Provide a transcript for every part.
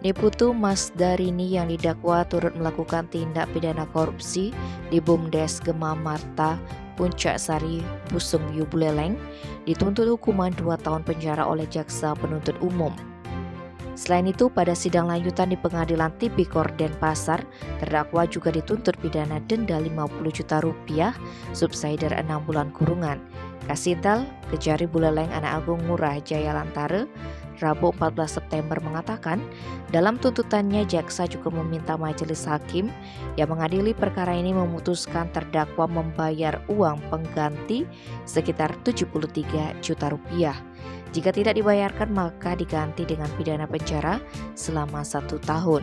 Deputu Mas Darini yang didakwa turut melakukan tindak pidana korupsi di BUMDes Gema Marta, Puncak Sari, Pusung Yu Buleleng, dituntut hukuman 2 tahun penjara oleh Jaksa Penuntut Umum. Selain itu, pada sidang lanjutan di Pengadilan Tipikor Denpasar, terdakwa juga dituntut pidana denda 50 juta rupiah, subsidiar 6 bulan kurungan. Kasintal, Kejari Buleleng Anak Agung Ngurah Jaya Lantara, Rabu 14 September mengatakan, dalam tuntutannya jaksa juga meminta majelis hakim yang mengadili perkara ini memutuskan terdakwa membayar uang pengganti sekitar 73 juta rupiah. Jika tidak dibayarkan maka diganti dengan pidana penjara selama 1 tahun.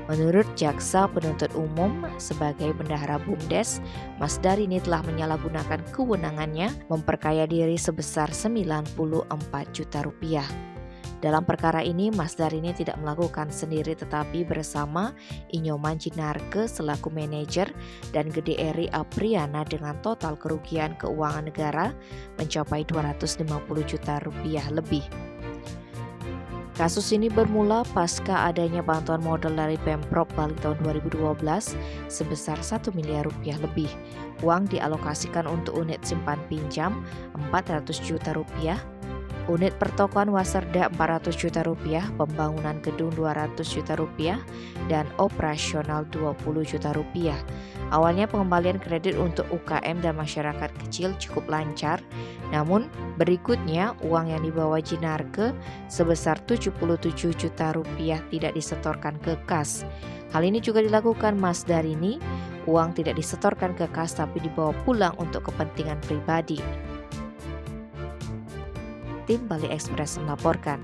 Menurut Jaksa Penuntut Umum, sebagai bendahara BUMDes, Mas Darini telah menyalahgunakan kewenangannya memperkaya diri sebesar 94 juta rupiah. Dalam perkara ini, Mas Darini tidak melakukan sendiri tetapi bersama Inyoman Jinarke selaku manajer dan Gede Eri Apriana dengan total kerugian keuangan negara mencapai 250 juta rupiah lebih. Kasus ini bermula pasca adanya bantuan modal dari Pemprov Bali tahun 2012 sebesar 1 miliar rupiah lebih. Uang dialokasikan untuk unit simpan pinjam 400 juta rupiah, unit pertokoan Wasarda 400 juta rupiah, pembangunan gedung 200 juta rupiah, dan operasional 20 juta rupiah. Awalnya pengembalian kredit untuk UKM dan masyarakat kecil cukup lancar, namun berikutnya uang yang dibawa Jinarke sebesar 77 juta rupiah tidak disetorkan ke kas. Hal ini juga dilakukan Mas Darini, uang tidak disetorkan ke kas tapi dibawa pulang untuk kepentingan pribadi. Tim Bali Express melaporkan.